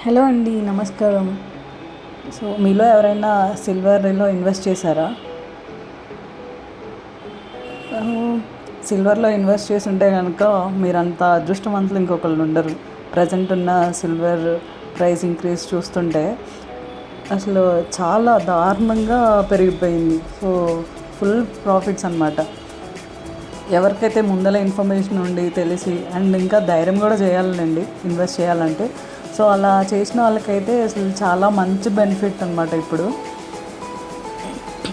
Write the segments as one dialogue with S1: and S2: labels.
S1: Hello అండి, నమస్కారం. So మీలో ఎవరైనా సిల్వర్లో ఇన్వెస్ట్ చేశారా? సిల్వర్లో ఇన్వెస్ట్ చేసి ఉంటే కనుక మీరంత అదృష్టవంతులు ఇంకొకళ్ళు ఉండరు. ప్రజెంట్ ఉన్న సిల్వర్ ప్రైస్ ఇంక్రీజ్ చూస్తుంటే అసలు చాలా దారుణంగా పెరిగిపోయింది. సో ఫుల్ ప్రాఫిట్స్ అన్నమాట. ఎవరికైతే ముందల ఇన్ఫర్మేషన్ ఉండి తెలిసి అండ్ ఇంకా ధైర్యం కూడా చేయాలండి ఇన్వెస్ట్ చేయాలంటే. సో అలా చేసిన వాళ్ళకైతే అసలు చాలా మంచి బెనిఫిట్ అనమాట ఇప్పుడు.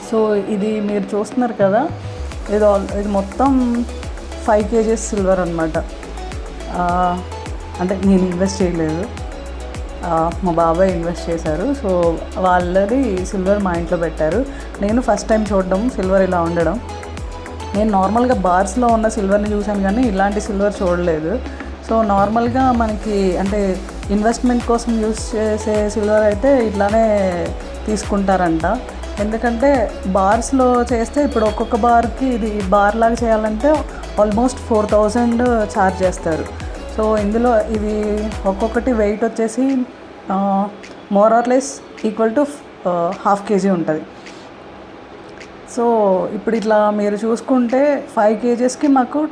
S1: సో ఇది మీరు చూస్తున్నారు కదా, ఇది మొత్తం 5 kgs సిల్వర్ అనమాట. అంటే నేను ఇన్వెస్ట్ చేయలేదు, మా బాబాయ్ ఇన్వెస్ట్ చేశారు. సో వాళ్ళది సిల్వర్ మా ఇంట్లో పెట్టారు. నేను ఫస్ట్ టైం చూడడం సిల్వర్ ఇలా ఉండడం. నేను నార్మల్గా బార్స్లో ఉన్న సిల్వర్ని చూశాను కానీ ఇలాంటి సిల్వర్ చూడలేదు. సో నార్మల్గా మనకి అంటే ఇన్వెస్ట్మెంట్ కోసం యూస్ చేసే సిల్వర్ అయితే ఇట్లానే తీసుకుంటారంట. ఎందుకంటే బార్స్లో చేస్తే ఇప్పుడు ఒక్కొక్క బార్కి ఇది బార్ లాగా చేయాలంటే ఆల్మోస్ట్ 4000 ఛార్జ్ చేస్తారు. సో ఇందులో ఇవి ఒక్కొక్కటి వెయిట్ వచ్చేసి more or less equal to 1/2 kg ఉంటుంది. సో ఇప్పుడు ఇట్లా మీరు చూసుకుంటే 5 kgsకి మాకు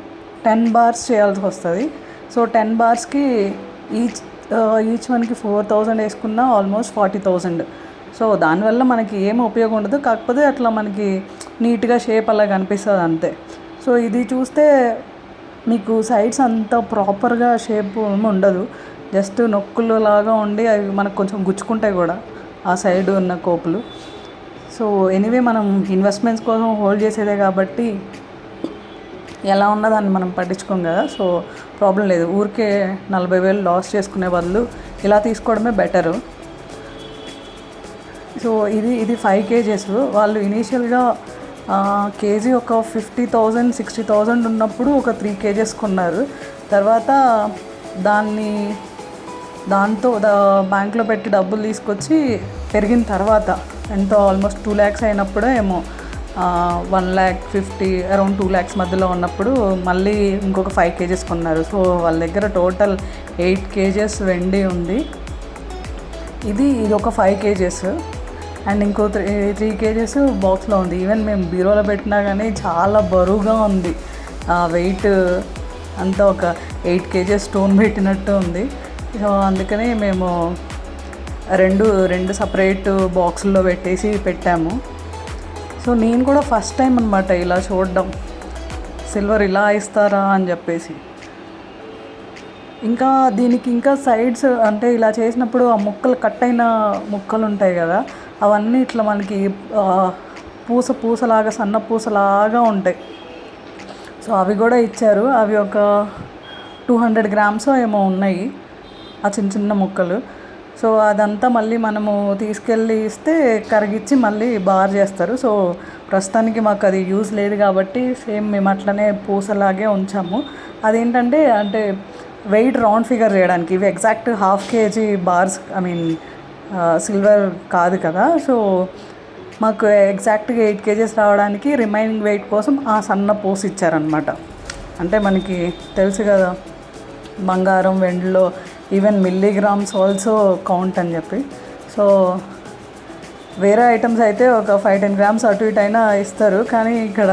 S1: 10 bars చేయాల్సి వస్తుంది. సో 10 barsకి ఈచ్ వన్కి 4000 వేసుకున్న ఆల్మోస్ట్ 40,000. సో దానివల్ల మనకి ఏం ఉపయోగం ఉండదు, కాకపోతే అట్లా మనకి నీట్గా షేప్ అలా కనిపిస్తుంది అంతే. సో ఇది చూస్తే మీకు సైడ్స్ అంత ప్రాపర్గా షేప్ ఉండదు, జస్ట్ నొక్కులు లాగా ఉండి అవి మనకు కొంచెం గుచ్చుకుంటాయి కూడా ఆ సైడ్ ఉన్న కోపులు. సో ఎనీవే మనం ఇన్వెస్ట్మెంట్స్ కోసం హోల్డ్ చేసేదే కాబట్టి ఎలా ఉన్నదాన్ని మనం పట్టించుకోం కదా. సో ప్రాబ్లం లేదు, ఊరికే 40,000 లాస్ చేసుకునే బదులు ఇలా తీసుకోవడమే బెటరు. సో ఇది 5 kgs. వాళ్ళు ఇనీషియల్గా కేజీ ఒక 50,000 60,000 ఉన్నప్పుడు ఒక 3 kgs కొన్నారు. తర్వాత దాంతో బ్యాంక్లో పెట్టి డబ్బులు తీసుకొచ్చి పెరిగిన తర్వాత ఎంతో ఆల్మోస్ట్ 2 lakhs అయినప్పుడే ఏమో 1,50,000 అరౌండ్ 2 lakhs మధ్యలో ఉన్నప్పుడు మళ్ళీ ఇంకొక 5 kgs కొన్నారు. సో వాళ్ళ దగ్గర టోటల్ 8 kgs వెండి ఉంది. ఇది ఒక 5 kgs అండ్ ఇంకో 3 kgs బాక్స్లో ఉంది. ఈవెన్ మేము బీరోలో పెట్టినా కానీ చాలా బరువుగా ఉంది, వెయిట్ అంతా ఒక 8 kgs స్టోన్ పెట్టినట్టు ఉంది. సో అందుకని మేము రెండు సపరేట్ బాక్సుల్లో పెట్టాము. సో నేను కూడా ఫస్ట్ టైం అనమాట ఇలా చూడడం, సిల్వర్ ఇలా ఇస్తారా అని చెప్పేసి. ఇంకా దీనికి ఇంకా సైడ్స్ అంటే ఇలా చేసినప్పుడు ఆ ముక్కలు కట్ అయిన ముక్కలు ఉంటాయి కదా, అవన్నీ ఇట్లా మనకి పూసలాగా సన్న పూసలాగా ఉంటాయి. సో అవి కూడా ఇచ్చారు. అవి ఒక 200 grams ఏమో ఉన్నాయి ఆ చిన్న చిన్న ముక్కలు. సో అదంతా మళ్ళీ మనము తీసుకెళ్ళి ఇస్తే కరిగిచ్చి మళ్ళీ బార్ చేస్తారు. సో ప్రస్తుతానికి మాకు అది యూజ్ లేదు కాబట్టి సేమ్ మేము అట్లనే పూసలాగే ఉంచాము. అదేంటంటే అంటే వెయిట్ రౌండ్ ఫిగర్ చేయడానికి. ఇవి ఎగ్జాక్ట్ 1/2 kg బార్స్, సిల్వర్ కాదు కదా. సో మాకు ఎగ్జాక్ట్గా 8 kgs రావడానికి రిమైనింగ్ వెయిట్ కోసం ఆ సన్న పూస ఇచ్చారనమాట. అంటే మనకి తెలుసు కదా బంగారం వెండిలో ఈవెన్ మిల్లీగ్రామ్స్ ఆల్సో కౌంట్ అని చెప్పి. సో వేరే ఐటమ్స్ అయితే ఒక 5-10 grams అటు ఇటు అయినా ఇస్తారు, కానీ ఇక్కడ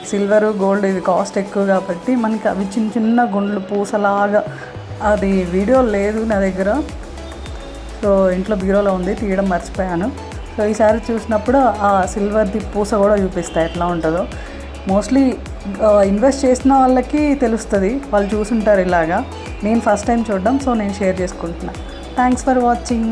S1: సిల్వరు గోల్డ్ ఇది కాస్ట్ ఎక్కువ కాబట్టి మనకి అవి చిన్న చిన్న గుండ్లు పూసలాగా. అది వీడియో లేదు నా దగ్గర, సో ఇంట్లో బీరోలో ఉంది, తీయడం మర్చిపోయాను. సో ఈసారి చూసినప్పుడు ఆ సిల్వర్ది పూస కూడా చూపిస్తాయి ఎట్లా ఉంటుందో. మోస్ట్లీ ఇన్వెస్ట్ చేసిన వాళ్ళకి తెలుస్తుంది, వాళ్ళు చూసుంటారు ఇలాగా. నేను ఫస్ట్ టైం చూడడం, సో నేను షేర్ చేసుకుంటున్నాను. Thanks for watching.